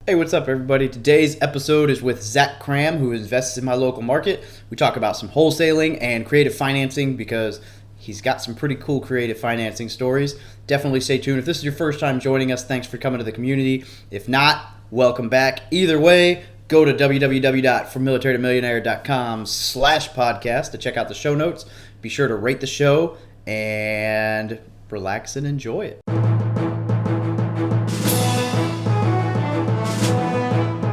Hey, what's up, everybody? Today's episode is with Zack Kram, who invests in my local market. We talk about some wholesaling and creative financing because he's got some pretty cool creative financing stories. Definitely stay tuned. If this is your first time joining us, thanks for coming to the community. If not, welcome back. Either way, go to www.frommilitarytomillionaire.com/podcast to check out the show notes. Be sure to rate the show and relax and enjoy it.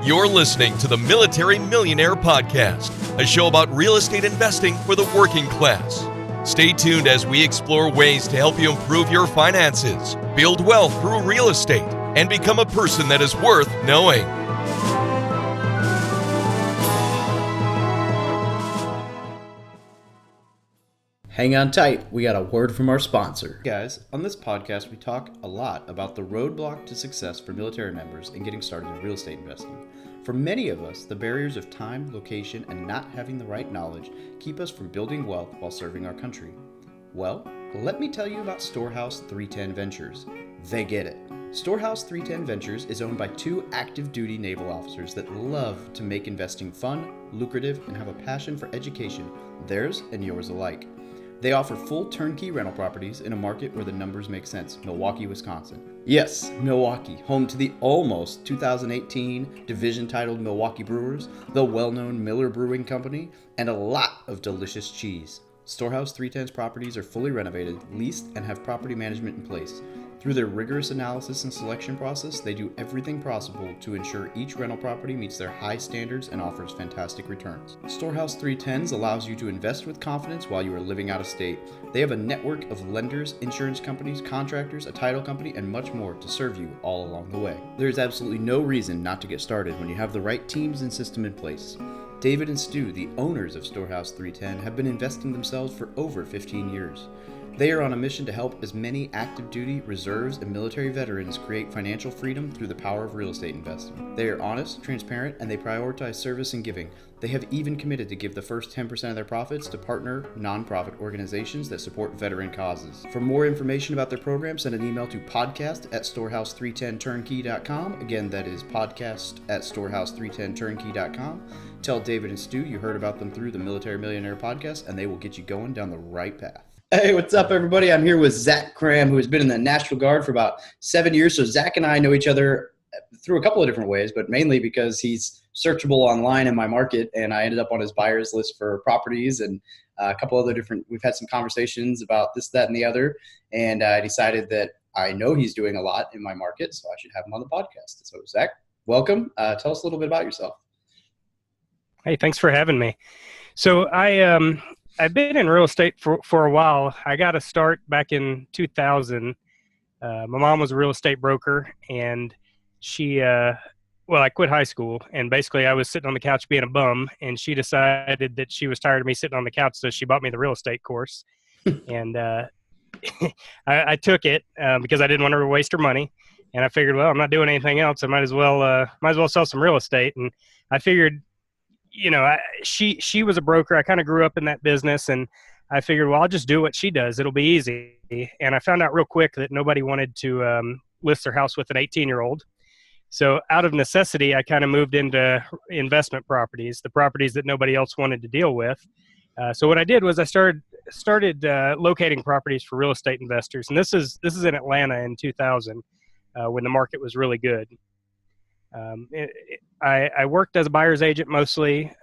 You're listening to the Military Millionaire Podcast, a show about real estate investing for the working class. Stay tuned as we explore ways to help you improve your finances, build wealth through real estate, and become a person that is worth knowing. Hang on tight, we got a word from our sponsor. Guys, on this podcast we talk a lot about the roadblock to success for military members in getting started in real estate investing. For many of us, the barriers of time, location, and not having the right knowledge keep us from building wealth while serving our country. Well, let me tell you about Storehouse 310 Ventures. They get it. Storehouse 310 Ventures is owned by two active duty naval officers that love to make investing fun, lucrative, and have a passion for education, theirs and yours alike. They offer full turnkey rental properties in a market where the numbers make sense, Milwaukee, Wisconsin. Yes, Milwaukee, home to the almost 2018 division titled Milwaukee Brewers, the well-known Miller Brewing Company, and a lot of delicious cheese. Storehouse 310's properties are fully renovated, leased, and have property management in place. Through their rigorous analysis and selection process, they do everything possible to ensure each rental property meets their high standards and offers fantastic returns. Storehouse 310s allows you to invest with confidence while you are living out of state. They have a network of lenders, insurance companies, contractors, a title company, and much more to serve you all along the way. There is absolutely no reason not to get started when you have the right teams and system in place. David and Stu, the owners of Storehouse 310, have been investing themselves for over 15 years. They are on a mission to help as many active duty, reserves, and military veterans create financial freedom through the power of real estate investing. They are honest, transparent, and they prioritize service and giving. They have even committed to give the first 10% of their profits to partner nonprofit organizations that support veteran causes. For more information about their program, send an email to podcast@storehouse310turnkey.com. Again, that is podcast@storehouse310turnkey.com. Tell David and Stu you heard about them through the Military Millionaire Podcast, and they will get you going down the right path. Hey, what's up, everybody? I'm here with Zack Kram, who has been in the National Guard for about 7 years. So Zack and I know each other through a couple of different ways, but mainly because he's searchable online in my market, and I ended up on his buyer's list for properties and a couple other different – we've had some conversations about this, that, and the other, and I decided that I know he's doing a lot in my market, so I should have him on the podcast. So Zack, welcome. Tell us a little bit about yourself. Hey, thanks for having me. So I've been in real estate for a while. I got a start back in 2000. My mom was a real estate broker, and I quit high school, and basically I was sitting on the couch being a bum, and she decided that she was tired of me sitting on the couch, so she bought me the real estate course. And I took it because I didn't want her to waste her money, and I figured, well, I'm not doing anything else. I might as well sell some real estate. And I figured, she was a broker. I kind of grew up in that business, and I figured, well, I'll just do what she does. It'll be easy. And I found out real quick that nobody wanted to list their house with an 18-year-old. So out of necessity, I kind of moved into investment properties, the properties that nobody else wanted to deal with. So what I did was I started locating properties for real estate investors. And this is in Atlanta in 2000 when the market was really good. I worked as a buyer's agent mostly.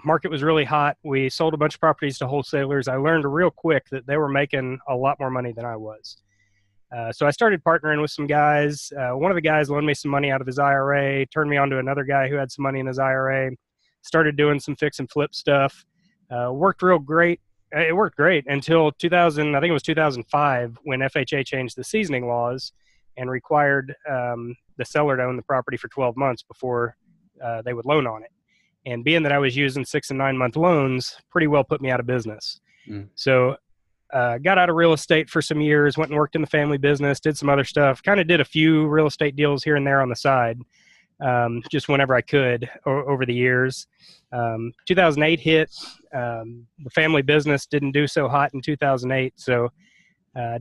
Market was really hot. We sold a bunch of properties to wholesalers. I learned real quick that they were making a lot more money than I was. So I started partnering with some guys. One of the guys loaned me some money out of his IRA, turned me on to another guy who had some money in his IRA, started doing some fix and flip stuff. Worked real great. It worked great until 2000, I think it was 2005, when FHA changed the seasoning laws and required the seller to own the property for 12 months before they would loan on it. And being that I was using 6 and 9 month loans, pretty well put me out of business. So got out of real estate for some years, went and worked in the family business, did some other stuff, kind of did a few real estate deals here and there on the side, just whenever I could over the years. 2008 hit. The family business didn't do so hot in 2008, so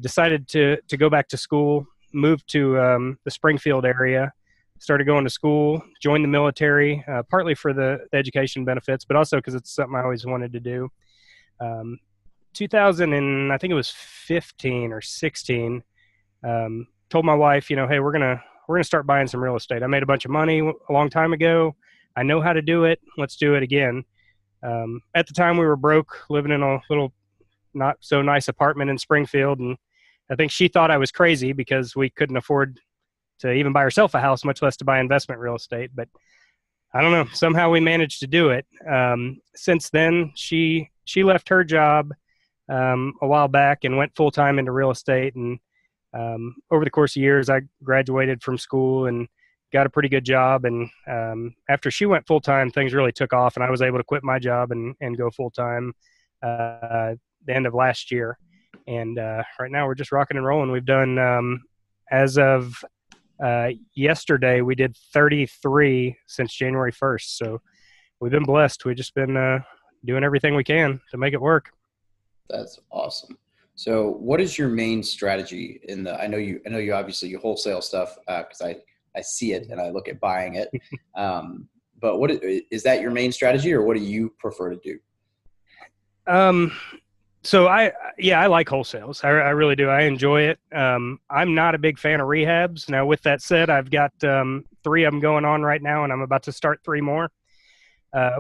decided to go back to school, moved to the Springfield area, started going to school, joined the military, partly for the education benefits, but also because it's something I always wanted to do. 2000 and I think it was 15 or 16, told my wife, hey, we're gonna start buying some real estate. I made a bunch of money a long time ago. I know how to do it. Let's do it again. At the time, we were broke, living in a little not so nice apartment in Springfield, and I think she thought I was crazy because we couldn't afford to even buy herself a house, much less to buy investment real estate. But I don't know. Somehow we managed to do it. Since then, she left her job a while back and went full time into real estate. And over the course of years, I graduated from school and got a pretty good job. And after she went full time, things really took off, and I was able to quit my job and go full time the end of last year. And right now we're just rocking and rolling. We've done, as of yesterday, we did 33 since January 1st. So we've been blessed. We've just been doing everything we can to make it work. That's awesome. So what is your main strategy I know you obviously you wholesale stuff, because I see it and I look at buying it. But what is that your main strategy, or what do you prefer to do? So I like wholesales. I really do. I enjoy it. I'm not a big fan of rehabs. Now, with that said, I've got 3 of them going on right now, and I'm about to start 3 more.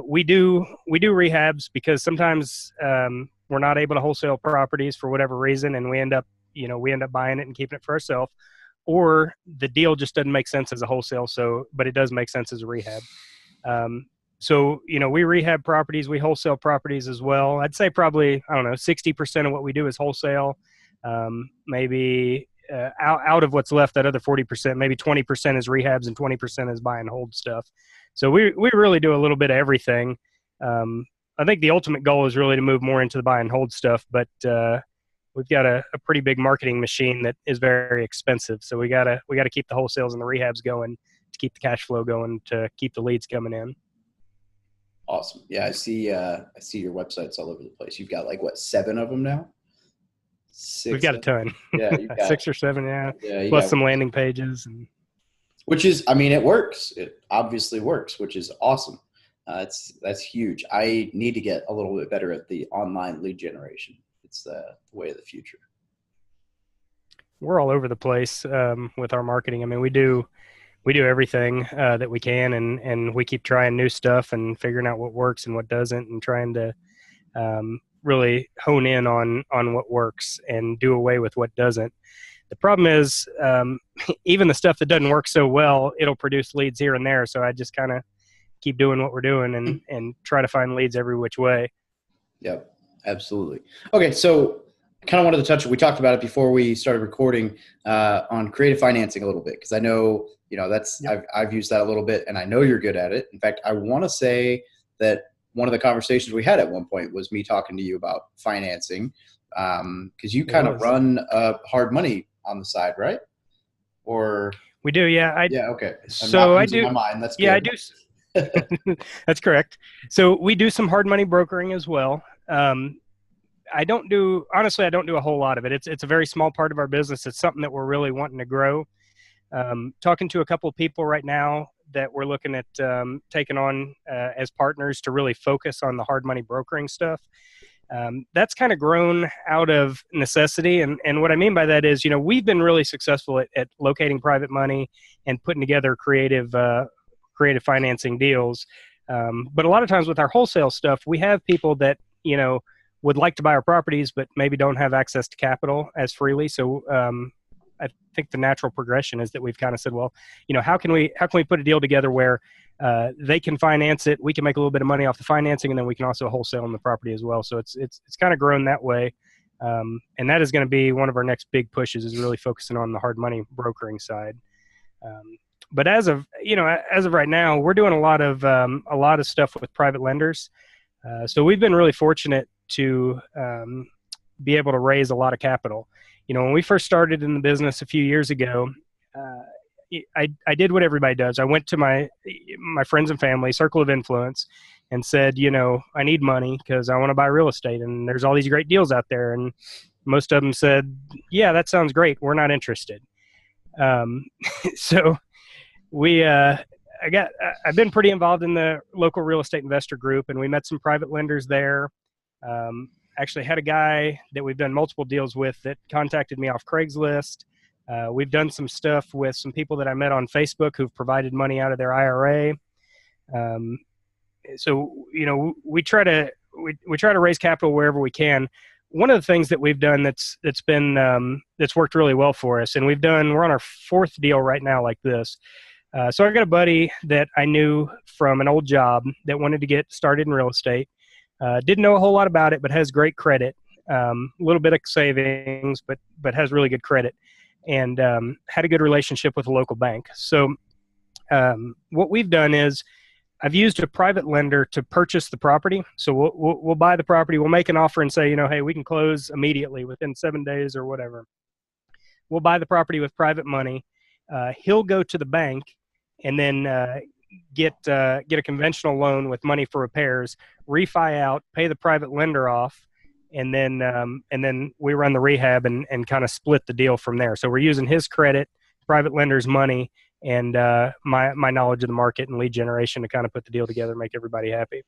We do rehabs because sometimes we're not able to wholesale properties for whatever reason, and we end up buying it and keeping it for ourselves, or the deal just doesn't make sense as a wholesale. But it does make sense as a rehab. So, we rehab properties, we wholesale properties as well. I'd say probably, 60% of what we do is wholesale. Maybe out of what's left, that other 40%, maybe 20% is rehabs and 20% is buy and hold stuff. So we really do a little bit of everything. I think the ultimate goal is really to move more into the buy and hold stuff, but we've got a pretty big marketing machine that is very expensive. So we gotta keep the wholesales and the rehabs going to keep the cash flow going, to keep the leads coming in. Awesome. Yeah, I see your websites all over the place. You've got 7 of them now? 6. We've got a ton. Yeah, you've got 6 or 7, yeah. Plus some landing pages. Which is, it works. It obviously works, which is awesome. That's huge. I need to get a little bit better at the online lead generation. It's the way of the future. We're all over the place with our marketing. We do everything that we can, and we keep trying new stuff and figuring out what works and what doesn't, and trying to really hone in on what works and do away with what doesn't. The problem is even the stuff that doesn't work so well, it'll produce leads here and there. So I just kind of keep doing what we're doing and try to find leads every which way. Yep, absolutely. Okay, so kind of wanted to touch, we talked about it before we started recording, on creative financing a little bit, because I know, that's, yep. I've used that a little bit, and I know you're good at it. In fact, I want to say that one of the conversations we had at one point was me talking to you about financing, because you kind of run hard money on the side, right? Or we do, yeah. Yeah, okay. So I do. My mind. That's good. Yeah, I do. That's correct. So we do some hard money brokering as well. I don't do a whole lot of it. It's a very small part of our business. It's something that we're really wanting to grow. Talking to a couple of people right now that we're looking at taking on as partners to really focus on the hard money brokering stuff. That's kind of grown out of necessity. And what I mean by that is, we've been really successful at locating private money and putting together creative financing deals. But a lot of times with our wholesale stuff, we have people that, would like to buy our properties, but maybe don't have access to capital as freely. So I think the natural progression is that we've kind of said, well, how can we put a deal together where they can finance it, we can make a little bit of money off the financing, and then we can also wholesale on the property as well. So it's kind of grown that way. And that is going to be one of our next big pushes, is really focusing on the hard money brokering side. But as of right now, we're doing a lot of stuff with private lenders. So we've been really fortunate to be able to raise a lot of capital. When we first started in the business a few years ago, I did what everybody does. I went to my friends and family, circle of influence, and said, I need money because I want to buy real estate, and there's all these great deals out there. And most of them said, yeah, that sounds great. We're not interested. So I've been pretty involved in the local real estate investor group, and we met some private lenders there. Actually had a guy that we've done multiple deals with that contacted me off Craigslist. We've done some stuff with some people that I met on Facebook who've provided money out of their IRA. So, we try to raise capital wherever we can. One of the things that we've done that's worked really well for us, and we're on our fourth deal right now like this. So I got a buddy that I knew from an old job that wanted to get started in real estate. Didn't know a whole lot about it, but has great credit. A little bit of savings, but has really good credit, and had a good relationship with a local bank. So what we've done is I've used a private lender to purchase the property. So we'll buy the property. We'll make an offer and say, hey, we can close immediately within 7 days or whatever. We'll buy the property with private money. He'll go to the bank and then get a conventional loan with money for repairs, refi out, pay the private lender off, and then we run the rehab and kind of split the deal from there. So we're using his credit, private lender's money, and my knowledge of the market and lead generation to kind of put the deal together and make everybody happy.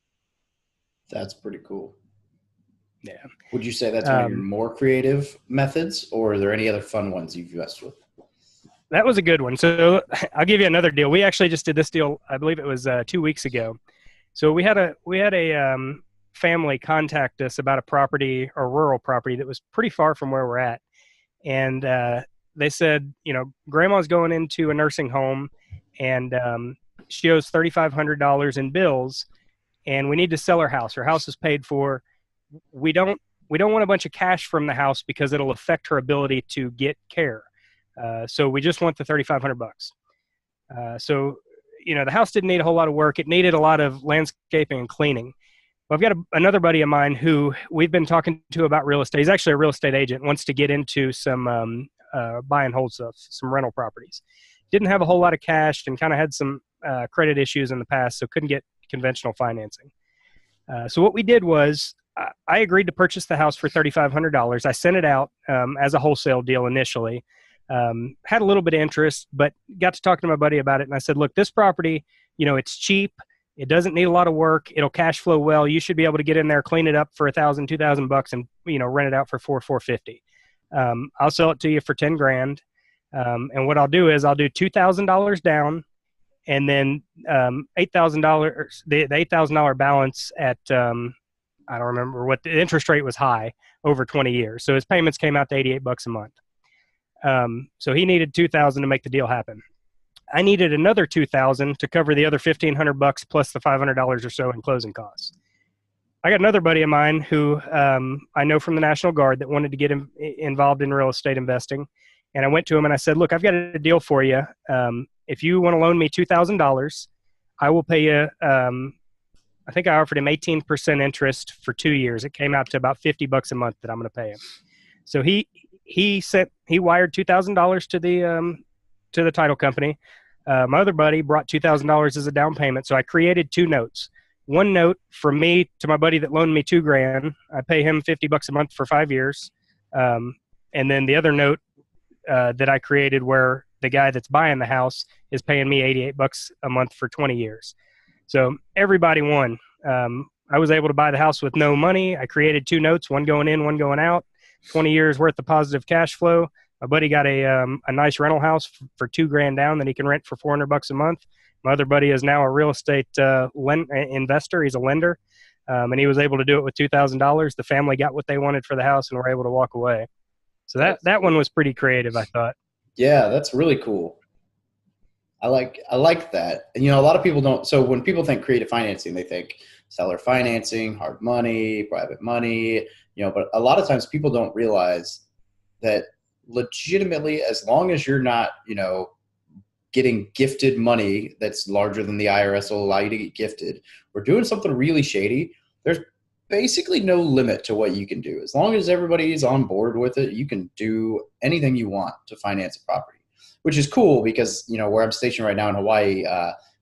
That's pretty cool. Yeah. Would you say that's one of your more creative methods, or are there any other fun ones you've messed with? That was a good one. So I'll give you another deal. We actually just did this deal, I believe it was 2 weeks ago. So we had a family contact us about a property or rural property that was pretty far from where we're at. And they said, grandma's going into a nursing home and she owes $3,500 in bills and we need to sell her house. Her house is paid for. We don't want a bunch of cash from the house because it'll affect her ability to get care. So we just want the $3,500. So, the house didn't need a whole lot of work. It needed a lot of landscaping and cleaning. Well, I've got another buddy of mine who we've been talking to about real estate. He's actually a real estate agent, wants to get into some buy and hold stuff, some rental properties. Didn't have a whole lot of cash and kind of had some credit issues in the past, so couldn't get conventional financing. So what we did was I agreed to purchase the house for $3,500. I sent it out as a wholesale deal initially. Had a little bit of interest, but got to talking to my buddy about it. And I said, look, this property, it's cheap. It doesn't need a lot of work. It'll cash flow well. You should be able to get in there, clean it up for $1,000, $2,000 and, rent it out for $450. I'll sell it to you for 10 grand. And what I'll do is I'll do $2,000 down and then, $8,000, the $8,000 balance at, I don't remember what the interest rate was high over 20 years. So his payments came out to $88 a month. So he needed $2,000 to make the deal happen. I needed another $2,000 to cover the other $1,500 plus the $500 or so in closing costs. I got another buddy of mine who I know from the National Guard that wanted to get involved in real estate investing. And I went to him and I said, look, I've got a deal for you. If you want to loan me $2,000, I will pay you, I think I offered him 18% interest for 2 years. It came out to about $50 a month that I'm going to pay him. So he wired $2,000 to the title company. My other buddy brought $2,000 as a down payment. So I created two notes. One note from me to my buddy that loaned me $2,000. I pay him $50 a month for 5 years. And then the other note that I created where the guy that's buying the house is paying me $88 a month for 20 years. So everybody won. I was able to buy the house with no money. I created two notes, one going in, one going out, 20 years worth of positive cash flow. My buddy got a nice rental house for $2,000 down that he can rent for $400 a month. My other buddy is now a real estate investor. He's a lender, and he was able to do it with $2,000. The family got what they wanted for the house and were able to walk away. So that one was pretty creative, I thought. Yeah, that's really cool. I like that. And, a lot of people don't. So when people think creative financing, they think seller financing, hard money, private money, but a lot of times people don't realize that legitimately, as long as you're not, getting gifted money that's larger than the IRS will allow you to get gifted, or doing something really shady, there's basically no limit to what you can do. As long as everybody's on board with it, you can do anything you want to finance a property, which is cool because, where I'm stationed right now in Hawaii,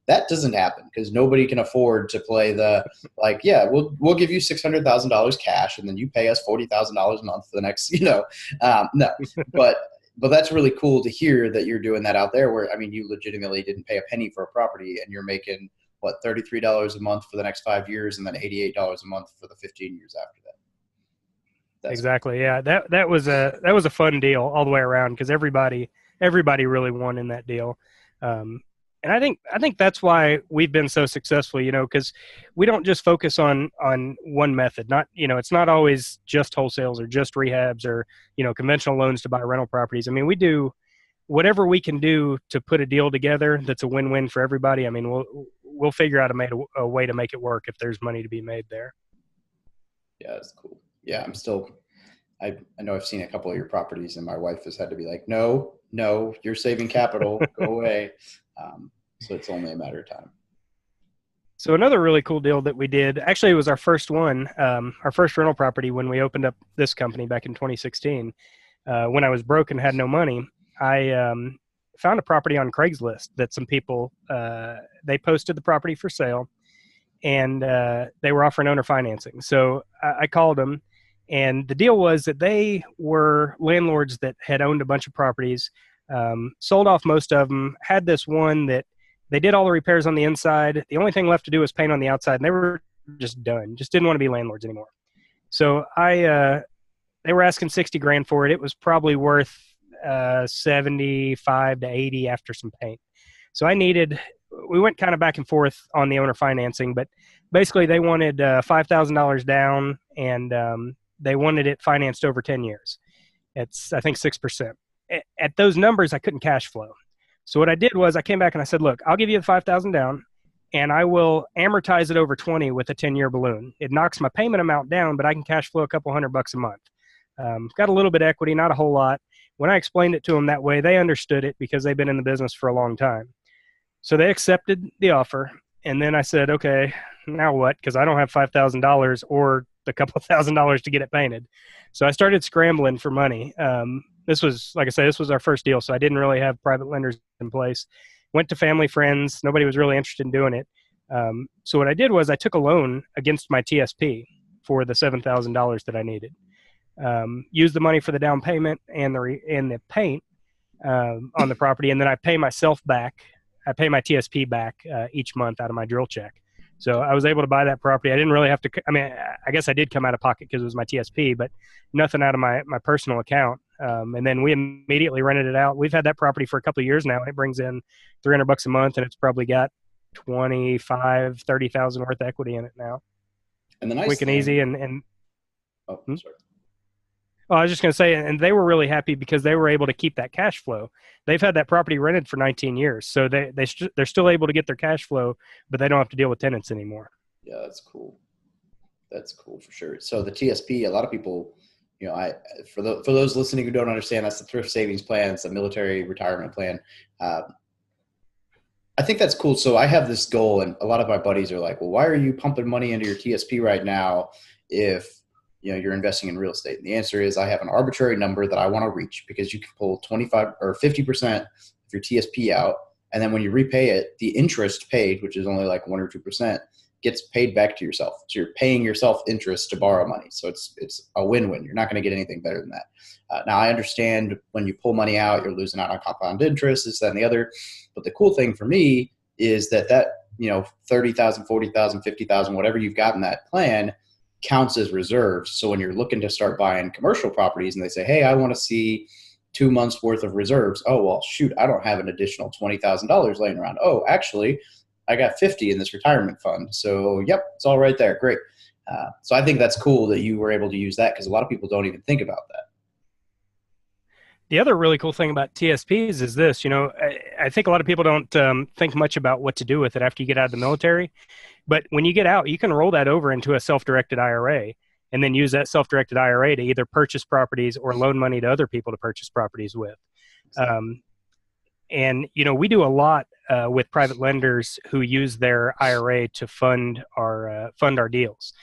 that doesn't happen because nobody can afford to play the, we'll give you $600,000 cash and then you pay us $40,000 a month for the next, no. But but that's really cool to hear that you're doing that out there where, I mean, you legitimately didn't pay a penny for a property and you're making what, $33 a month for the next 5 years and then $88 a month for the 15 years after that. That's Exactly. Cool. Yeah. That was a fun deal all the way around because everybody really won in that deal. And I think that's why we've been so successful, because we don't just focus on one method. Not, it's not always just wholesales or just rehabs or, conventional loans to buy rental properties. I mean, we do whatever we can do to put a deal together that's a win-win for everybody. I mean, we'll figure out a way to make it work if there's money to be made there. Yeah, that's cool. Yeah, I know I've seen a couple of your properties and my wife has had to be like, no, you're saving capital, go away. So it's only a matter of time. So another really cool deal that we did, actually it was our first one, our first rental property when we opened up this company back in 2016. When I was broke and had no money, I found a property on Craigslist that some people, they posted the property for sale and they were offering owner financing. So I called them. And the deal was that they were landlords that had owned a bunch of properties, sold off most of them, had this one that they did all the repairs on the inside. The only thing left to do was paint on the outside, and they were just done, just didn't want to be landlords anymore. So they were asking $60,000 for it. It was probably worth 75 to 80 after some paint. So we went kind of back and forth on the owner financing, but basically they wanted $5,000 down and they wanted it financed over 10 years. It's, I think, 6%. At those numbers, I couldn't cash flow. So what I did was I came back and I said, look, I'll give you the $5,000 down and I will amortize it over 20 with a 10-year balloon. It knocks my payment amount down, but I can cash flow a couple $100 a month. Got a little bit of equity, not a whole lot. When I explained it to them that way, they understood it because they've been in the business for a long time. So they accepted the offer. And then I said, okay, now what? Because I don't have $5,000 or a couple $1,000s to get it painted. So I started scrambling for money. This was, like I said, this was our first deal. So I didn't really have private lenders in place. Went to family, friends. Nobody was really interested in doing it. So what I did was I took a loan against my TSP for the $7,000 that I needed. Used the money for the down payment and the paint on the property. And then I pay myself back. I pay my TSP back each month out of my drill check. So I was able to buy that property. I didn't really have to, I guess I did come out of pocket because it was my TSP, but nothing out of my personal account. And then we immediately rented it out. We've had that property for a couple of years now, and it brings in $300 a month, and it's probably got 25, 30,000 worth of equity in it now. And the nice quick and easy. And oh, sorry. Oh, I was just going to say, and they were really happy because they were able to keep that cash flow. They've had that property rented for 19 years, so they're still able to get their cash flow, but they don't have to deal with tenants anymore. Yeah, that's cool. That's cool for sure. So the TSP, a lot of people, for those listening who don't understand, that's the thrift savings plan. It's a military retirement plan. I think that's cool. So I have this goal, and a lot of my buddies are like, well, why are you pumping money into your TSP right now if you're investing in real estate? And the answer is I have an arbitrary number that I want to reach, because you can pull 25 or 50% of your TSP out. And then when you repay it, the interest paid, which is only like 1 or 2%, gets paid back to yourself. So you're paying yourself interest to borrow money. So it's a win-win. You're not going to get anything better than that. Now I understand when you pull money out, you're losing out on compound interest, this, that, and the other. But the cool thing for me is that 30,000, 40,000, 50,000, whatever you've got in that plan counts as reserves. So when you're looking to start buying commercial properties and they say, hey, I want to see 2 months worth of reserves. Oh, well, shoot, I don't have an additional $20,000 laying around. Oh, actually, I got 50 in this retirement fund. So, yep, it's all right there. Great. So I think that's cool that you were able to use that, because a lot of people don't even think about that. The other really cool thing about TSPs is this, I think a lot of people don't think much about what to do with it after you get out of the military. But when you get out, you can roll that over into a self-directed IRA and then use that self-directed IRA to either purchase properties or loan money to other people to purchase properties with. And we do a lot with private lenders who use their IRA to fund our deals.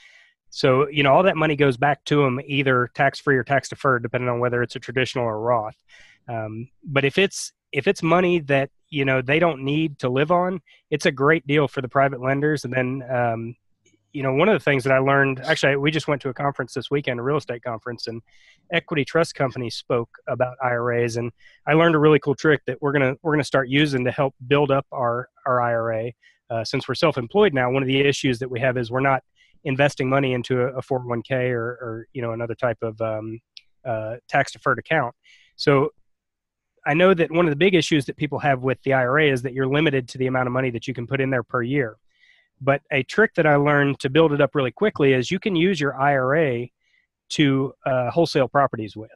So, all that money goes back to them either tax-free or tax-deferred, depending on whether it's a traditional or Roth. But if it's money that, they don't need to live on, it's a great deal for the private lenders. And then, one of the things that I learned, actually, we just went to a conference this weekend, a real estate conference, and equity trust companies spoke about IRAs. And I learned a really cool trick that we're gonna start using to help build up our IRA. Since we're self-employed now, one of the issues that we have is we're not investing money into a 401k or another type of tax-deferred account. So I know that one of the big issues that people have with the IRA is that you're limited to the amount of money that you can put in there per year. But a trick that I learned to build it up really quickly is you can use your IRA to wholesale properties with.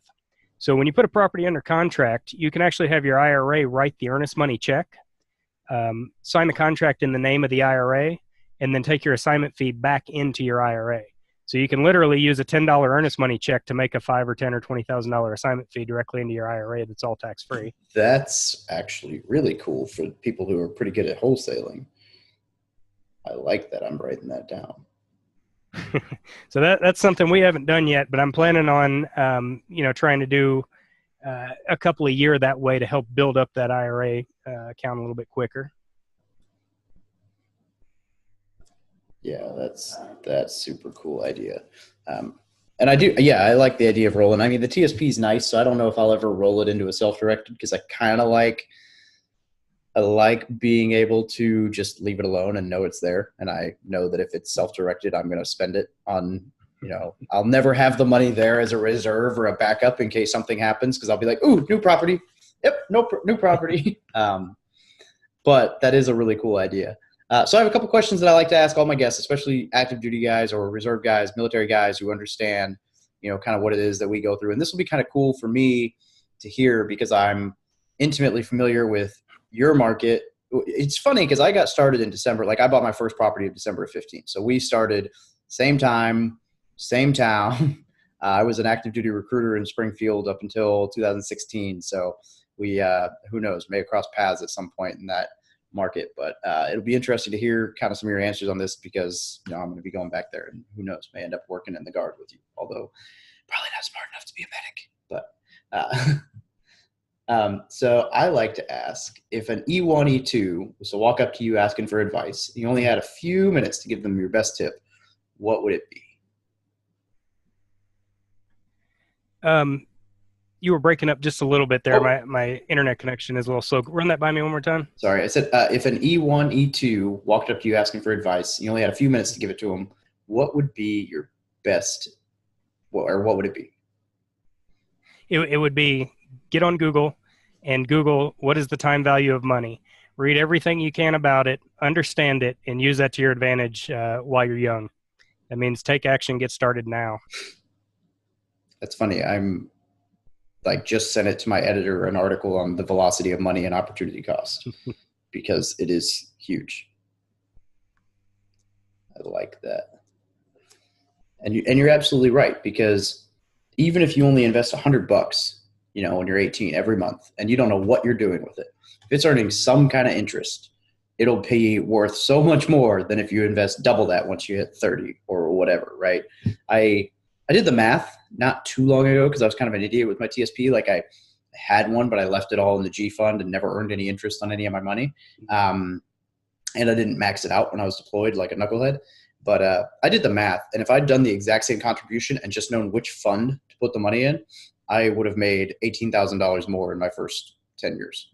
So when you put a property under contract, you can actually have your IRA write the earnest money check, sign the contract in the name of the IRA, and then take your assignment fee back into your IRA. So you can literally use a $10 earnest money check to make a $5,000 or $10,000 or $20,000 assignment fee directly into your IRA that's all tax-free. That's actually really cool for people who are pretty good at wholesaling. I like that. I'm writing that down. So that's something we haven't done yet, but I'm planning on, trying to do a couple a year that way to help build up that IRA account a little bit quicker. Yeah, that's super cool idea. And I like the idea of rolling. I mean, the TSP is nice, so I don't know if I'll ever roll it into a self-directed because I like being able to just leave it alone and know it's there. And I know that if it's self-directed, I'm going to spend it on, I'll never have the money there as a reserve or a backup in case something happens. Cause I'll be like, ooh, new property. Yep. New property. But that is a really cool idea. So I have a couple questions that I like to ask all my guests, especially active duty guys or reserve guys, military guys who understand, kind of what it is that we go through. And this will be kind of cool for me to hear because I'm intimately familiar with your market. It's funny because I got started in December. Like I bought my first property in December of 15. So we started same time, same town. I was an active duty recruiter in Springfield up until 2016. So we, who knows, may have crossed paths at some point in that market, but it'll be interesting to hear kind of some of your answers on this because I'm going to be going back there and who knows, may end up working in the Guard with you, although probably not smart enough to be a medic, but so I like to ask if an E1, E2 was to walk up to you asking for advice, you only had a few minutes to give them your best tip, what would it be? You were breaking up just a little bit there. My internet connection is a little slow. Run that by me one more time. Sorry. I said, if an E1, E2 walked up to you asking for advice, you only had a few minutes to give it to them, what would be your best, or what would it be? It would be get on Google and Google what is the time value of money. Read everything you can about it, understand it, and use that to your advantage while you're young. That means take action, get started now. That's funny. I'm just sent it to my editor, an article on the velocity of money and opportunity cost because it is huge. I like that. And you're absolutely right because even if you only invest $100, when you're 18 every month and you don't know what you're doing with it, if it's earning some kind of interest, it'll be worth so much more than if you invest double that once you hit 30 or whatever, right? I did the math not too long ago because I was kind of an idiot with my TSP. Like I had one, but I left it all in the G fund and never earned any interest on any of my money. And I didn't max it out when I was deployed like a knucklehead. But I did the math. And if I'd done the exact same contribution and just known which fund to put the money in, I would have made $18,000 more in my first 10 years.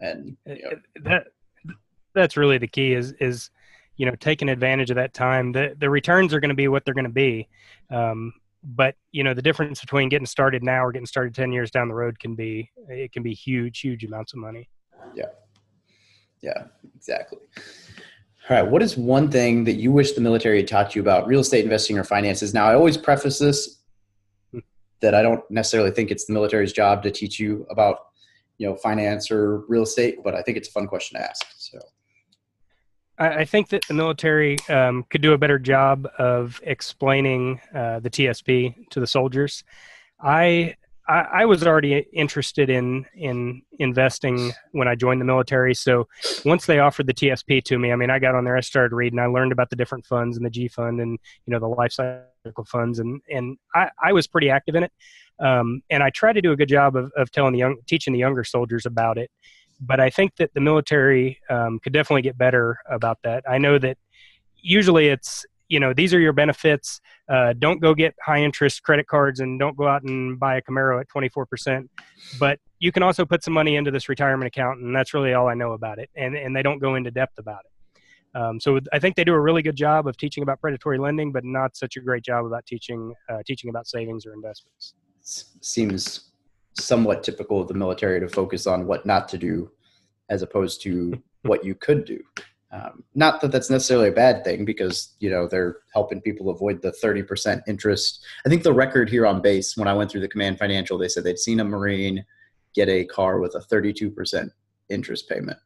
And that's really the key is taking advantage of that time. The returns are going to be what they're going to be. But the difference between getting started now or getting started 10 years down the road can be huge amounts of money. Yeah, exactly. All right. What is one thing that you wish the military had taught you about real estate investing or finances? Now, I always preface this that I don't necessarily think it's the military's job to teach you about, finance or real estate, but I think it's a fun question to ask. So I think that the military could do a better job of explaining the TSP to the soldiers. I was already interested in investing when I joined the military. So once they offered the TSP to me, I got on there, I started reading, I learned about the different funds and the G fund and, the life cycle funds. And I was pretty active in it. And I try to do a good job of teaching the younger soldiers about it. But I think that the military could definitely get better about that. I know that usually it's, these are your benefits. Don't go get high interest credit cards and don't go out and buy a Camaro at 24%. But you can also put some money into this retirement account, and that's really all I know about it. And they don't go into depth about it. So I think they do a really good job of teaching about predatory lending, but not such a great job about teaching about savings or investments. Seems somewhat typical of the military to focus on what not to do as opposed to what you could do. Not that that's necessarily a bad thing, because, they're helping people avoid the 30% interest. I think the record here on base, when I went through the Command Financial, they said they'd seen a Marine get a car with a 32% interest payment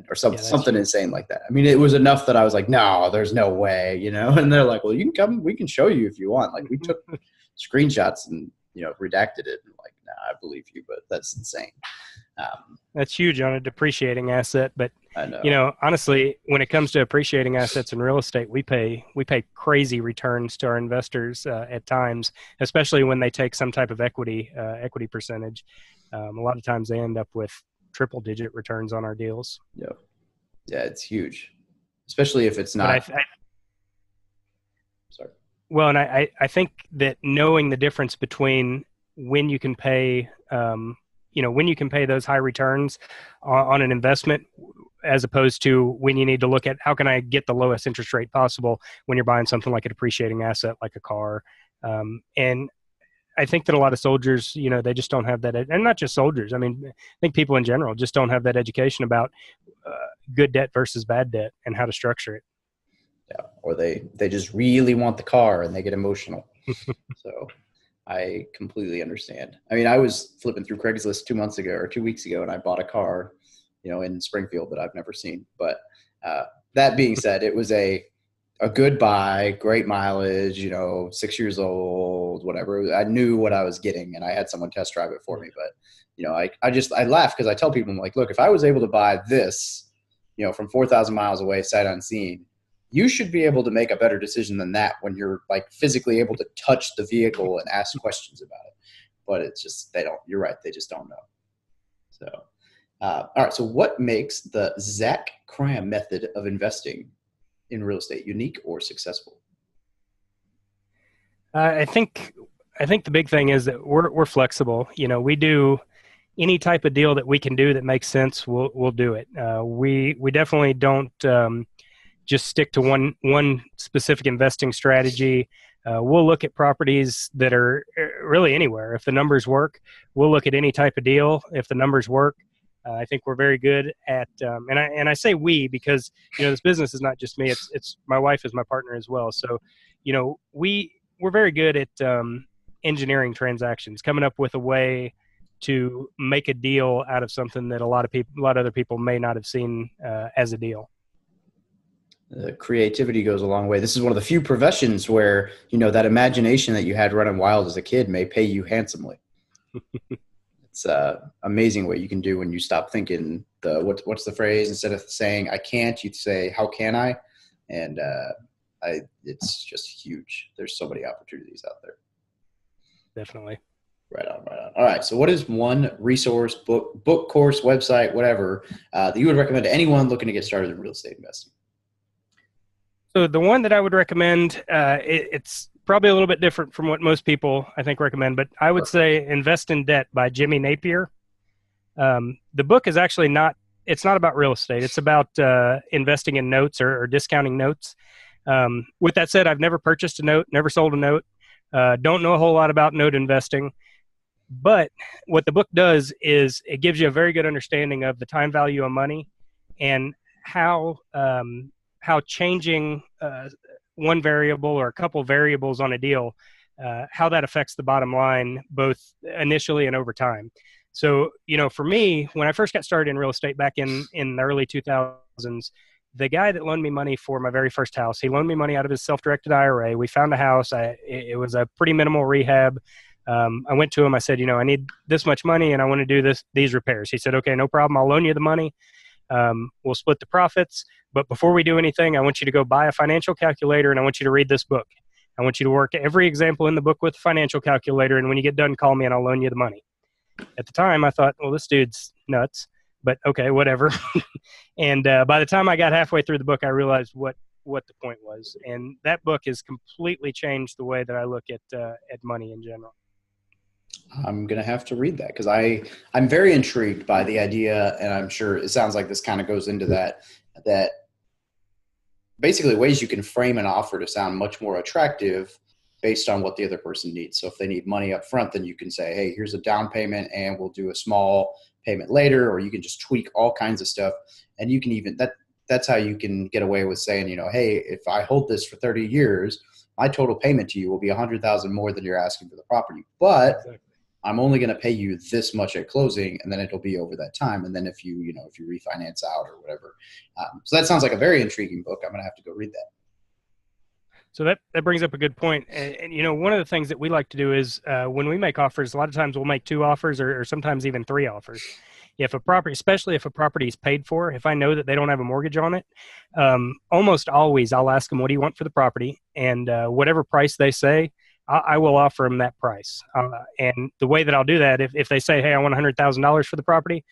or something insane like that. I mean, it was enough that I was like, no, there's no way, and they're like, well, you can come, we can show you if you want. Like, we took screenshots and, redacted it. And like, nah, I believe you, but that's insane. That's huge on a depreciating asset. But, I know. Honestly, when it comes to appreciating assets in real estate, we pay crazy returns to our investors at times, especially when they take some type of equity percentage. A lot of times they end up with triple digit returns on our deals. Yeah. Yeah, it's huge, especially if it's not. Sorry. Well, and I think that knowing the difference between when you can pay, when you can pay those high returns on an investment, as opposed to when you need to look at how can I get the lowest interest rate possible when you're buying something like a depreciating asset like a car. And I think that a lot of soldiers, they just don't have that. And not just soldiers. I mean, I think people in general just don't have that education about good debt versus bad debt and how to structure it. Yeah. Or they just really want the car and they get emotional. So I completely understand. I mean, I was flipping through Craigslist 2 weeks ago, and I bought a car, in Springfield that I've never seen. But that being said, it was a good buy, great mileage, 6 years old, whatever. I knew what I was getting, and I had someone test drive it for me. But, I laugh because I tell people, I'm like, look, if I was able to buy this, from 4,000 miles away, sight unseen, you should be able to make a better decision than that when you're like physically able to touch the vehicle and ask questions about it. But it's just, you're right. They just don't know. So, all right. So what makes the Zack Kram method of investing in real estate unique or successful? I think the big thing is that we're flexible. We do any type of deal that we can do that makes sense. We'll do it. We definitely don't just stick to one specific investing strategy. We'll look at properties that are really anywhere. If the numbers work, we'll look at any type of deal. If the numbers work, I think we're very good at, and I say we because this business is not just me. It's my wife is my partner as well. So, we're very good at engineering transactions, coming up with a way to make a deal out of something that a lot of other people may not have seen as a deal. Creativity goes a long way. This is one of the few professions where, that imagination that you had running wild as a kid may pay you handsomely. It's amazing what you can do when you stop thinking what's the phrase? Instead of saying, I can't, you'd say, how can I? And it's just huge. There's so many opportunities out there. Definitely. Right on. All right. So what is one resource, book course, website, whatever, that you would recommend to anyone looking to get started in real estate investing? So the one that I would recommend, it's probably a little bit different from what most people, I think, recommend, but I would say Invest in Debt by Jimmy Napier. The book is actually it's not about real estate. It's about investing in notes or discounting notes. With that said, I've never purchased a note, never sold a note, don't know a whole lot about note investing. But what the book does is it gives you a very good understanding of the time value of money and how changing one variable or a couple variables on a deal, how that affects the bottom line, both initially and over time. So, for me, when I first got started in real estate back in the early 2000s, the guy that loaned me money for my very first house, he loaned me money out of his self-directed IRA. We found a house. It was a pretty minimal rehab. I went to him. I said, I need this much money and I want to do these repairs. He said, okay, no problem. I'll loan you the money. We'll split the profits. But before we do anything, I want you to go buy a financial calculator and I want you to read this book. I want you to work every example in the book with a financial calculator. And when you get done, call me and I'll loan you the money. At the time, I thought, well, this dude's nuts, but okay, whatever. And by the time I got halfway through the book, I realized what what the point was. And that book has completely changed the way that I look at money in general. I'm going to have to read that because I'm very intrigued by the idea, and I'm sure it sounds like this kind of goes into that basically ways you can frame an offer to sound much more attractive based on what the other person needs. So if they need money up front, then you can say, hey, here's a down payment and we'll do a small payment later, or you can just tweak all kinds of stuff. And you can even, that's how you can get away with saying, hey, if I hold this for 30 years, my total payment to you will be $100,000 more than you're asking for the property. But exactly. I'm only going to pay you this much at closing, and then it'll be over that time. And then if you refinance out or whatever. So that sounds like a very intriguing book. I'm going to have to go read that. So that brings up a good point. And one of the things that we like to do is when we make offers, a lot of times we'll make 2 offers or sometimes even 3 offers. If a property, especially if a property is paid for, if I know that they don't have a mortgage on it, almost always I'll ask them, what do you want for the property? And whatever price they say, I will offer them that price. And the way that I'll do that, if they say, hey, I want $100,000 for the property,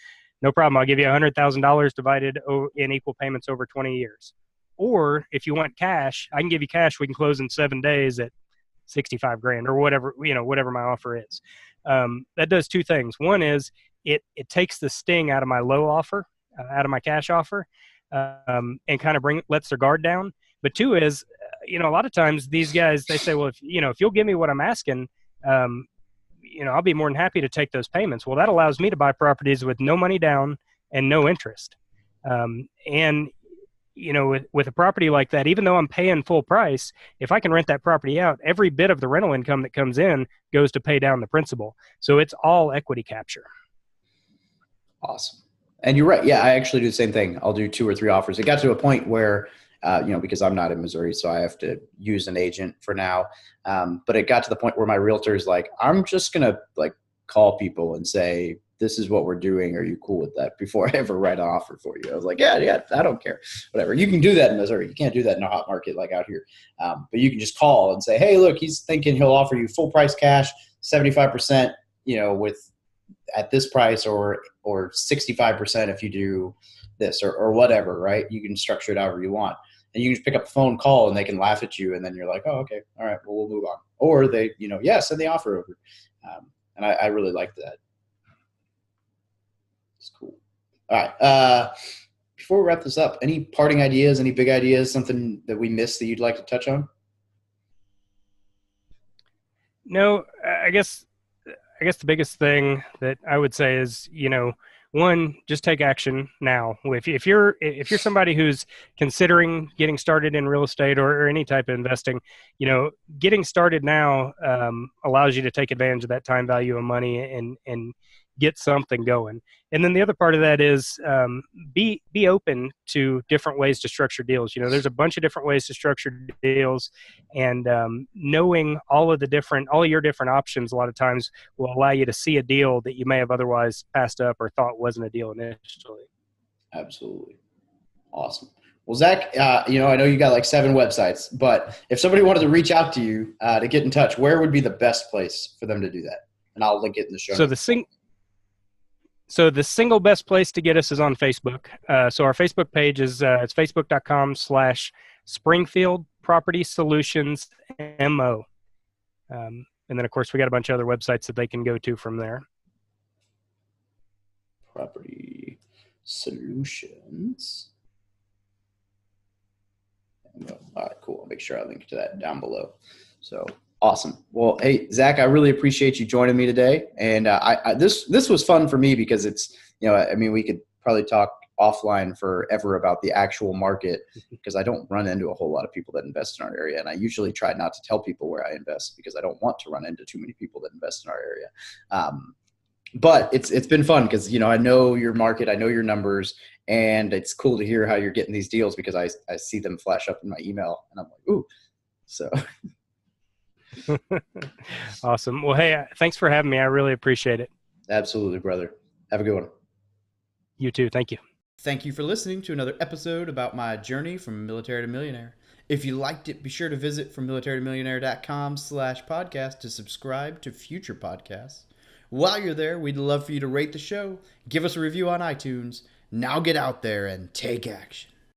no problem. I'll give you $100,000 divided in equal payments over 20 years. Or if you want cash, I can give you cash. We can close in 7 days at $65,000 or whatever my offer is. That does 2 things. One is it takes the sting out of my low offer, out of my cash offer, and kind of lets their guard down. But 2 is, a lot of times these guys, they say, well, if you'll give me what I'm asking, I'll be more than happy to take those payments. Well, that allows me to buy properties with no money down and no interest. With a property like that, even though I'm paying full price, if I can rent that property out, every bit of the rental income that comes in goes to pay down the principal. So it's all equity capture. Awesome. And you're right. Yeah, I actually do the same thing. I'll do 2 or 3 offers. It got to a point where, because I'm not in Missouri, so I have to use an agent for now. But it got to the point where my realtor is like, I'm just going to call people and say, this is what we're doing. Are you cool with that? Before I ever write an offer for you. I was like, yeah, I don't care. Whatever. You can do that in Missouri. You can't do that in a hot market like out here. But you can just call and say, hey, look, he's thinking he'll offer you full price cash, 75%, with at this price or 65% if you do this or whatever, right? You can structure it however you want. And you can just pick up the phone, call, and they can laugh at you. And then you're like, oh, okay. All right, well, we'll move on. Or they, send the offer over. And I really like that. It's cool. All right. Before we wrap this up, any parting ideas, any big ideas, something that we missed that you'd like to touch on? No, I guess the biggest thing that I would say is, one, just take action now. If you're somebody who's considering getting started in real estate or any type of investing, getting started now allows you to take advantage of that time value of money and get something going. And then the other part of that is be open to different ways to structure deals. There's a bunch of different ways to structure deals, and knowing all of your different options a lot of times will allow you to see a deal that you may have otherwise passed up or thought wasn't a deal initially. Absolutely. Awesome. Well, Zach, I know you got 7 websites, but if somebody wanted to reach out to you to get in touch, where would be the best place for them to do that? And I'll link it in the show notes. So the single best place to get us is on Facebook. So our Facebook page is it's facebook.com/Springfield Property Solutions MO. And then, of course, we got a bunch of other websites that they can go to from there. Property Solutions. All right, cool. I'll make sure I link to that down below. So awesome. Well, hey, Zach, I really appreciate you joining me today. And this was fun for me because it's, we could probably talk offline forever about the actual market because I don't run into a whole lot of people that invest in our area. And I usually try not to tell people where I invest because I don't want to run into too many people that invest in our area. But it's been fun because, I know your market, I know your numbers, and it's cool to hear how you're getting these deals because I see them flash up in my email and I'm like, ooh, so. Awesome. Well, hey, thanks for having me. I really appreciate it. Absolutely, brother. Have a good one. You too. Thank you. Thank you for listening to another episode about my journey from military to millionaire. If you liked it, be sure to visit FromMilitaryToMillionaire.com/podcast to subscribe to future podcasts. While you're there, we'd love for you to rate the show, give us a review on iTunes. Now get out there and take action.